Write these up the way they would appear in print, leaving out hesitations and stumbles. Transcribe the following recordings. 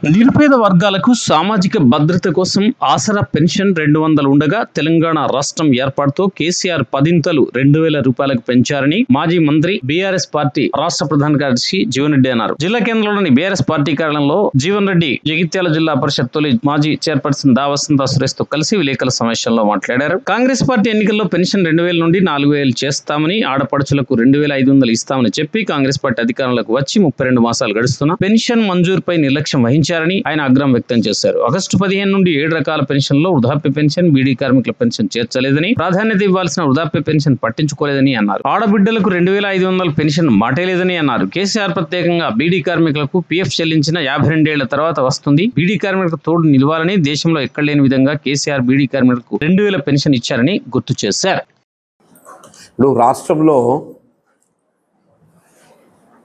నిరుపేద వర్గాలకు సామాజిక భద్రత కోసం ఆసరా పెన్షన్ 200 ఉండగా తెలంగాణ రాష్ట్రం ఏర్పాటుతో కేసీఆర్ 10ంతలు 2000 రూపాయలకు పెంచారని మాజీ మంత్రి బీఆర్ఎస్ పార్టీ రాష్ట్ర ప్రధాన కార్యదర్శి జీవన్ రెడ్డి అన్నారు. జిల్లా కేంద్రంలోని బీఆర్ఎస్ పార్టీ కార్యాలయంలో జీవన్ రెడ్డి జగిత్యాల జిల్లా పరిషత్ తొలి మాజీ చైర్పర్సన్ దావసంత సురేష్ తో కలిసి విలేకరుల సమావేశంలో మాట్లాడారు. కాంగ్రెస్ పార్టీ ఎన్నికల్లో పెన్షన్ 2000 నుండి 4000 చేస్తామని, ఆడపడుచులకు 2500 ఇస్తామని చెప్పి కాంగ్రెస్ పార్టీ అధికారంలోకి వచ్చి 32 మాసాలు గడుస్తున్నా పెన్షన్ మంజూరుపై నిర్లక్ష్యం వహించారు ఆయన ఆగ్రహం వ్యక్తం చేశారు. ఆగస్టు 15 నుండి 7 రకాల పెన్షన్లో వృద్ధాప్య పెన్షన్, బీడీ కార్మికుల పెన్షన్ చేర్చలేదని, ప్రాధాన్యత ఇవ్వాల్సిన వృద్ధాప్య పెన్షన్ పట్టించుకోలేదని అన్నారు. ఆడబిడ్డలకు 2500 పెన్షన్ మాటేలేదని అన్నారు. కేసీఆర్ ప్రత్యేకంగా బీడీ కార్మికులకు పీఎఫ్ చెల్లించిన 52 ఏళ్ల తర్వాత వస్తుంది. బీడీ కార్మికులకు తోడు నిలవాలని దేశంలో ఎక్కడ లేని విధంగా కేసీఆర్ బీడీ కార్మికులకు 2000 పెన్షన్ ఇచ్చారని గుర్తు చేశారు. రాష్ట్రంలో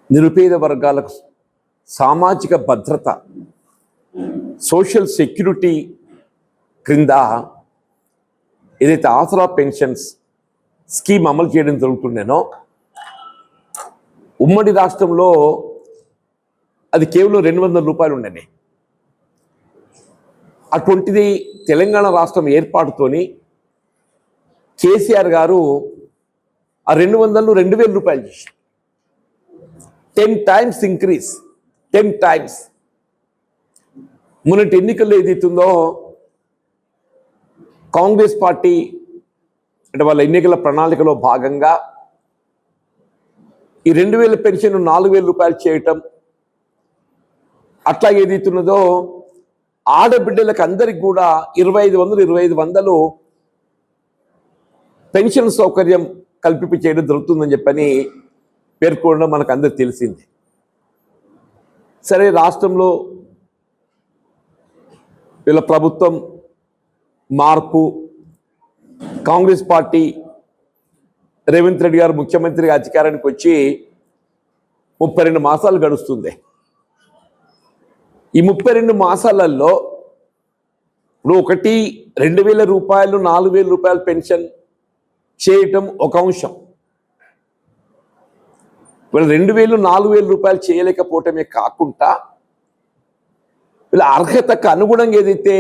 నిరుపేద వర్గాలకు సామాజిక భద్రత, సోషల్ సెక్యూరిటీ క్రింద ఏదైతే ఆసరా పెన్షన్స్ స్కీమ్ అమలు చేయడం జరుగుతుండేనో ఉమ్మడి రాష్ట్రంలో అది కేవలం 200 రూపాయలు ఉండేది. అటువంటిది తెలంగాణ రాష్ట్రం ఏర్పాటుతోని కేసీఆర్ గారు ఆ 200ను 2000 రూపాయలు చేశారు. 10 times ఇంక్రీజ్, 10 times. మొన్నటి ఎన్నికల్లో ఏదైతుందో కాంగ్రెస్ పార్టీ అంటే వాళ్ళ ఎన్నికల ప్రణాళికలో భాగంగా ఈ 2000 పెన్షన్ 4000 రూపాయలు చేయటం, అట్లా ఏదైతున్నదో ఆడబిడ్డలకు అందరికి కూడా 2500 పెన్షన్ సౌకర్యం కల్పించి చేయడం జరుగుతుందని చెప్పని పేర్కొనడం మనకు అందరికి తెలిసింది. సరే, రాష్ట్రంలో వీళ్ళ ప్రభుత్వం మార్పు, కాంగ్రెస్ పార్టీ రేవంత్ రెడ్డి గారు ముఖ్యమంత్రిగా అధికారానికి వచ్చి 32 మాసాలు గడుస్తుంది. ఈ 32 మాసాలలో ఇప్పుడు 2000 రూపాయలు 4000 రూపాయల పెన్షన్ చేయటం ఒక అంశం. వీళ్ళు 2000 4000 రూపాయలు చేయలేకపోవటమే కాకుండా వీళ్ళ అర్హతకు అనుగుణంగా ఏదైతే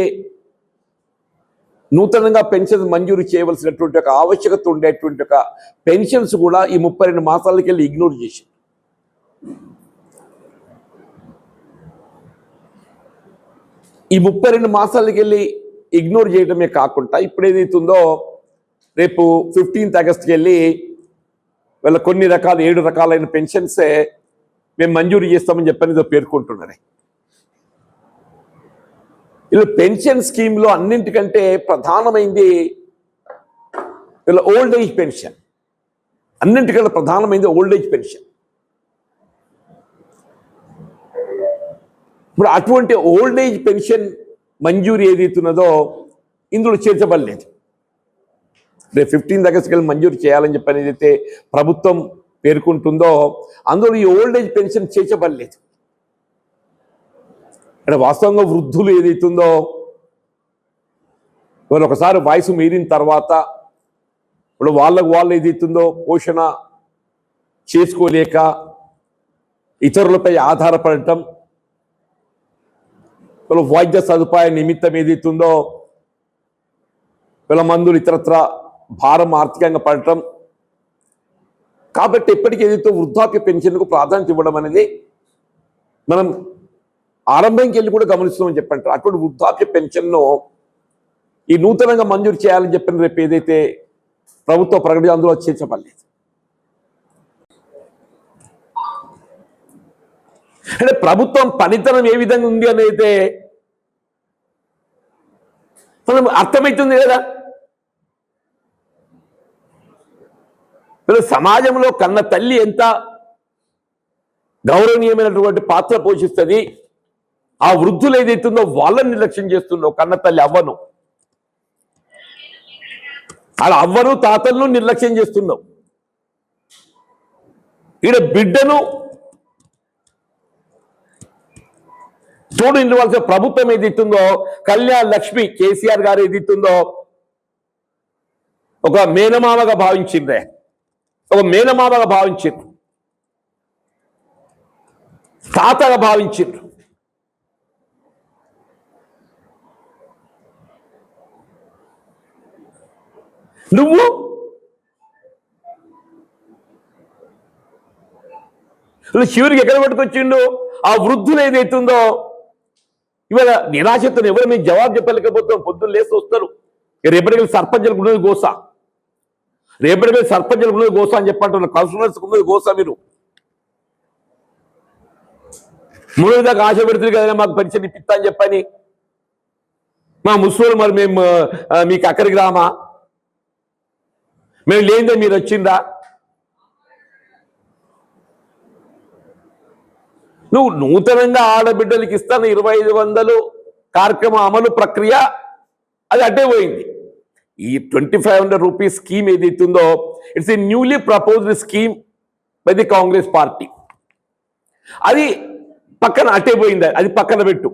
నూతనంగా పెన్షన్ మంజూరు చేయవలసినటువంటి ఒక ఆవశ్యకత ఉండేటువంటి ఒక పెన్షన్స్ కూడా ఈ 32 మాసాలకి వెళ్ళి ఇగ్నోర్ చేసి ఈ 32 మాసాలకి వెళ్ళి ఇగ్నోర్ చేయడమే కాకుండా ఇప్పుడు ఏదైతుందో రేపు 15th ఆగస్ట్కి వెళ్ళి వీళ్ళ కొన్ని రకాల 7 రకాలైన పెన్షన్సే మేము మంజూరు చేస్తామని చెప్పని పేర్కొంటున్నారు. వీళ్ళు పెన్షన్ స్కీమ్లో అన్నింటికంటే ప్రధానమైంది వీళ్ళ ఓల్డ్ ఏజ్ పెన్షన్. అన్నింటికంటే ప్రధానమైంది ఓల్డ్ ఏజ్ పెన్షన్. ఇప్పుడు అటువంటి ఓల్డ్ ఏజ్ పెన్షన్ మంజూరు ఏదైతున్నదో ఇందులో చేర్చబడలేదు. రేపు 15th ఆగస్ట్కి వెళ్ళి మంజూరు చేయాలని చెప్పని ఏదైతే ప్రభుత్వం పేర్కొంటుందో అందులో ఈ ఓల్డ్ ఏజ్ పెన్షన్ చేర్చబడలేదు. అంటే వాస్తవంగా వృద్ధులు ఏదైతుందో వాళ్ళు ఒకసారి వయసు మీరిన తర్వాత ఇప్పుడు వాళ్ళు ఏదైతుందో పోషణ చేసుకోలేక ఇతరులపై ఆధారపడటం, వీళ్ళ వైద్య సదుపాయ నిమిత్తం ఏదైతుందో వీళ్ళ మందులు ఇతరత్ర భారం ఆర్థికంగా పడటం, కాబట్టి ఎప్పటికీ ఏదైతే వృద్ధాప్య పెన్షన్కు ప్రాధాన్యత ఇవ్వడం అనేది మనం ఆరంభంకి వెళ్ళి కూడా గమనిస్తామని చెప్పంటారు. అటువంటి వృద్ధాప్య పెన్షన్ను ఈ నూతనంగా మంజూరు చేయాలని చెప్పిన రేపు ఏదైతే ప్రభుత్వ ప్రకటన అందులో చేర్చబడలేదు. అంటే ప్రభుత్వం పనితనం ఏ విధంగా ఉంది అనేది మనం అర్థమవుతుంది కదా. సమాజంలో కన్న తల్లి ఎంత గౌరవనీయమైనటువంటి పాత్ర పోషిస్తుంది, ఆ వృద్ధులు ఏదైతుందో వాళ్ళని నిర్లక్ష్యం చేస్తుందో కన్న తల్లి అవ్వను, వాళ్ళ అవ్వను తాతలను నిర్లక్ష్యం చేస్తున్నావు. ఈడ బిడ్డను తోడు నిలవాల్సిన ప్రభుత్వం ఏదైతుందో కళ్యాణ్ లక్ష్మి కేసీఆర్ గారు ఏదైతుందో ఒక మేనమామగా భావించిందే, ఒక మేనమామగా భావించింది, తాతగా భావించిండ్రు. నువ్వు చివరికి ఎక్కడ పట్టుకొచ్చిండు? ఆ వృద్ధులు ఏదైతుందో ఇవాళ నిరాశతో ఎవరు మీకు జవాబు చెప్పలేకపోతాం. పొద్దున్న లేసి వస్తారు, రేపటికి సర్పంచులకు ఉన్నది గోస, రేపటికి సర్పంచులకు ఉన్నది గోస అని చెప్పంటున్నారు, కౌన్సిలర్స్కి ఉన్నది గోస. మీరు మూడు దాకా ఆశ పెడుతుంది కదా మాకు పెన్షన్ ఇప్పిస్తా అని చెప్పని. మా ముసలు మరి మేము మీకు అక్కడికి రామా, మేము లేదే మీరు వచ్చిందా? నువ్వు నూతనంగా ఆడబిడ్డలకి ఇస్తాను 2500 కార్యక్రమం అమలు ప్రక్రియ అది అడ్డే పోయింది. ఈ 2500 రూపీస్ స్కీమ్ ఏదైతుందో it's a newly proposed scheme by the Congress party. అది పక్కన అట్టే పోయింది, అది పక్కన పెట్టు.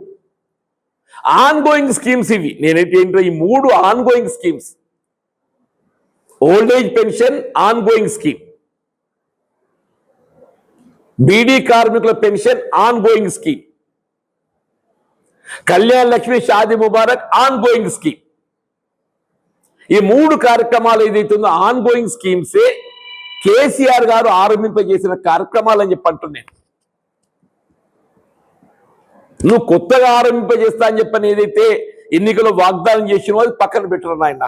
ఆన్ గోయింగ్ స్కీమ్స్ ఇవి. నేనేంటో ఈ 3 on going schemes: old age pension on going scheme, beedi కార్మికుల pension on going scheme, Kalyan Lakshmi Shaadi Mubarak on going scheme. ఈ 3 కార్యక్రమాలు ఏదైతుందో ఆన్ గోయింగ్ స్కీమ్సే కేసీఆర్ గారు ఆరంభింపజేసిన కార్యక్రమాలు అని చెప్పి అంటున్నాను. నువ్వు కొత్తగా ఆరంభింపజేస్తా అని చెప్పని ఏదైతే ఎన్నికల్లో వాగ్దానం చేసినో అది పక్కన పెట్టరు నాయన.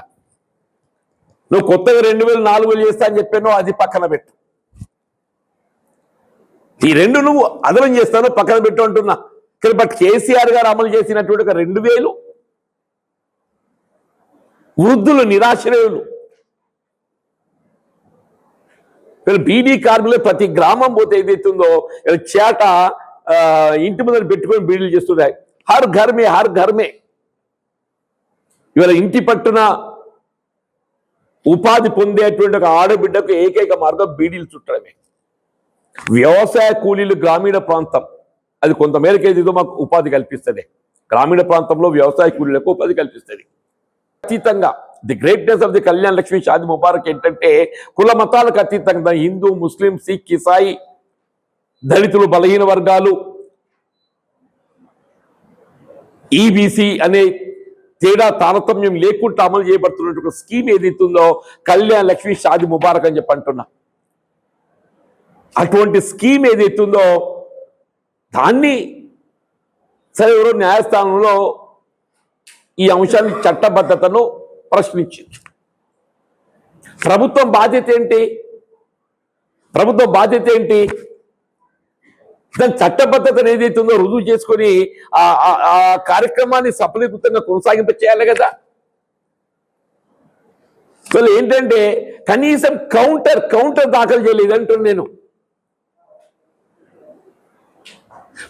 నువ్వు కొత్తగా 2000, 4000 చేస్తా అని చెప్పానో అది పక్కన పెట్టు. ఈ 2 నువ్వు అదనం చేస్తానో పక్కన పెట్టు అంటున్నా. బట్ కేసీఆర్ గారు అమలు చేసినటువంటి 2000 వృద్ధులు, నిరాశ్రయులు, బీడీ కార్మికులు ప్రతి గ్రామం పోతే ఏదైతుందో చేట ఇంటి ముందర పెట్టుకొని బీడీలు చేస్తున్నాయి. హర్ ఘర్మే హర్ ఘర్మే. ఇవాళ ఇంటి పట్టున ఉపాధి పొందేటువంటి ఒక ఆడబిడ్డకు ఏకైక మార్గం బీడీలు చుట్టడమే. వ్యవసాయ కూలీలు గ్రామీణ ప్రాంతం అది కొంతమేరకు ఏదో మాకు ఉపాధి కల్పిస్తుంది. గ్రామీణ ప్రాంతంలో వ్యవసాయ కూలీలకు ఉపాధి కల్పిస్తుంది. అతీతంగా the greatness of the Kalyan Lakshmi Shaadi Mubarak ఏంటంటే కుల మతాలకు అతీతంగా హిందూ, ముస్లిం, సిక్, ఇసాయి, దళితులు, బలహీన వర్గాలు, ఈబీసీ అనే తేడా తారతమ్యం లేకుండా అమలు చేయబడుతున్నటువంటి స్కీమ్ ఏదైతుందో కళ్యాణ్ లక్ష్మి షాదీ ముబారక్ అని చెప్పి అంటున్నా. అటువంటి స్కీమ్ ఏదైతుందో దాన్ని సరే ఎవరో న్యాయస్థానంలో ఈ అంశాన్ని చట్టబద్ధతను ప్రశ్నించింది. ప్రభుత్వం బాధ్యత ఏంటి? ప్రభుత్వం బాధ్యత ఏంటి? దాని చట్టబద్ధతను ఏదైతుందో రుజువు చేసుకొని ఆ కార్యక్రమాన్ని సఫలీకృతంగా కొనసాగింప చేయాలి కదా. వాళ్ళు ఏంటంటే కనీసం కౌంటర్ దాఖలు చేయలేదు అంటున్నాను నేను.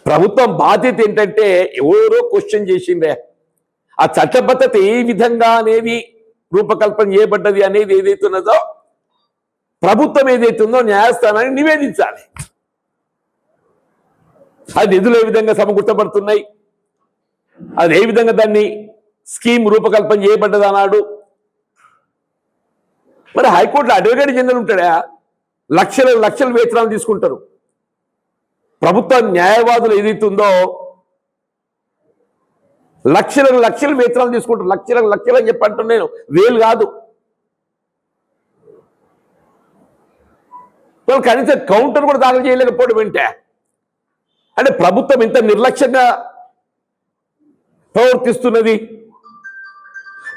ప్రభుత్వం బాధ్యత ఏంటంటే ఎవరో క్వశ్చన్ చేసిందే ఆ చట్టబద్ధత ఏ విధంగా అనేది రూపకల్పన చేయబడ్డది అనేది ఏదైతున్నదో ప్రభుత్వం ఏదైతుందో న్యాయస్థానాన్ని నివేదించాలి. అది నిధులు ఏ విధంగా సమకూర్చబడుతున్నాయి, అది ఏ విధంగా దాన్ని స్కీమ్ రూపకల్పన చేయబడ్డది అన్నాడు. మరి హైకోర్టులో అడ్వకేట్ జనరల్ ఉంటాడా? లక్షల వేతనాలు తీసుకుంటారు. ప్రభుత్వ న్యాయవాదులు ఏదైతుందో లక్షల వేతనాలు తీసుకుంటారు. లక్షలు అని చెప్పి అంటున్నాను నేను, వేలు కాదు. వాళ్ళు కనీసం కౌంటర్ కూడా దాఖలు చేయలేకపోవడం ఏంటే? అంటే ప్రభుత్వం ఎంత నిర్లక్ష్యంగా ప్రవర్తిస్తున్నది,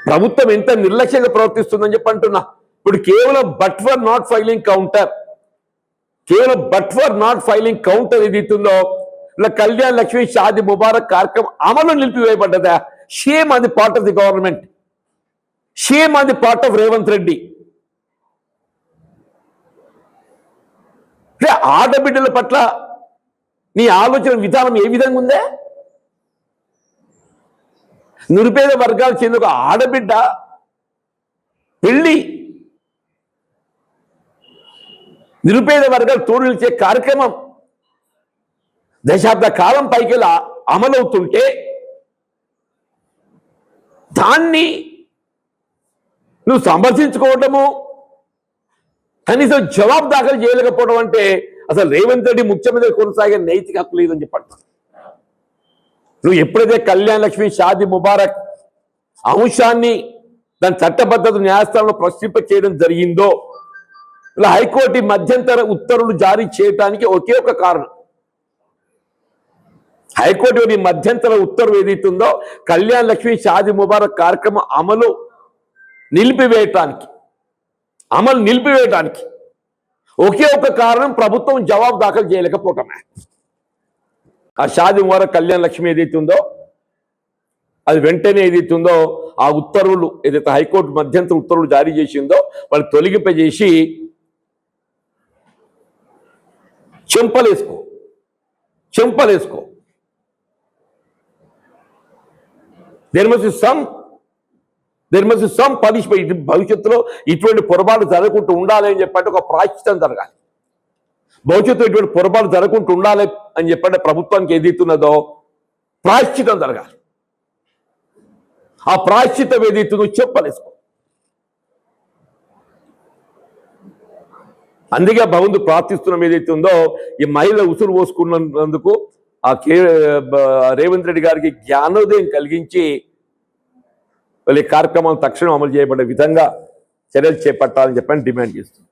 ప్రభుత్వం ఎంత నిర్లక్ష్యంగా ప్రవర్తిస్తుందని చెప్పి అంటున్నా. ఇప్పుడు కేవలం but for not filing counter ఏదైతుందో ఇలా కళ్యాణ్ లక్ష్మి షాదీ ముబారక్ కార్యక్రమం అమలు నిలిపివేయబడ్డదా? Shame on the part of the government, shame on the part of Revanth Reddy. ఆడబిడ్డల పట్ల నీ ఆలోచన విధానం ఏ విధంగా ఉందే? నిరుపేద వర్గాలకు చెందిన ఒక ఆడబిడ్డ పెళ్లి, నిరుపేద వర్గాలు తోడు నిలిచే కార్యక్రమం దశాబ్ద కాలం పైకి అమలవుతుంటే దాన్ని నువ్వు సమర్థించుకోవటము, కనీసం జవాబు దాఖలు చేయలేకపోవడం అంటే అసలు రేవంత్ రెడ్డి ముఖ్యమంత్రి కొనసాగే నైతిక హక్కు లేదని చెప్పండి. నువ్వు ఎప్పుడైతే కళ్యాణ్ లక్ష్మి షాదీ ముబారక్ అంశాన్ని దాని చట్టబద్ధత న్యాయస్థానంలో ప్రశ్నింప చేయడం జరిగిందో, ఇలా హైకోర్టు మధ్యంతర ఉత్తర్వులు జారీ చేయడానికి ఒకే ఒక కారణం. హైకోర్టు మధ్యంతర ఉత్తర్వు ఏదైతుందో కళ్యాణ్ లక్ష్మి షాదీ ముబారక్ కార్యక్రమం అమలు నిలిపివేయటానికి ఒకే ఒక కారణం, ప్రభుత్వం జవాబు దాఖలు చేయలేకపోవటమే. ఆ షాదీ ముబారక్ కళ్యాణ్ లక్ష్మి ఏదైతుందో అది వెంటనే ఏదైతుందో ఆ ఉత్తర్వులు ఏదైతే హైకోర్టు మధ్యంతర ఉత్తర్వులు జారీ చేసిందో వాళ్ళు తొలగింపజేసి చెంపలేసుకో దేర్ మస్ట్ సమ్ పనిష్మెంట్. భవిష్యత్తులో ఇటువంటి పొరపాటు జరగకుండా ఉండాలి అని చెప్పంటే ఒక ప్రాయశ్చితం జరగాలి. భవిష్యత్తులో ఇటువంటి పొరపాటు జరగకుండా ఉండాలి అని చెప్పంటే ప్రభుత్వానికి ఏదైతున్నదో ప్రాయశ్చితం జరగాలి. ఆ ప్రాయశ్చితం ఏదైతుందో చెప్పలేసుకో. అందుకే భగవంతుడు ప్రార్థిస్తున్నాం ఏదైతుందో ఈ మహిళ ఉసురు పోసుకున్నందుకు ఆ రేవంత్ రెడ్డి గారికి జ్ఞానోదయం కలిగించి వాళ్ళ కార్యక్రమం తక్షణం అమలు చేయబడే విధంగా చర్యలు చేపట్టాలని చెప్పని డిమాండ్ చేస్తుంది.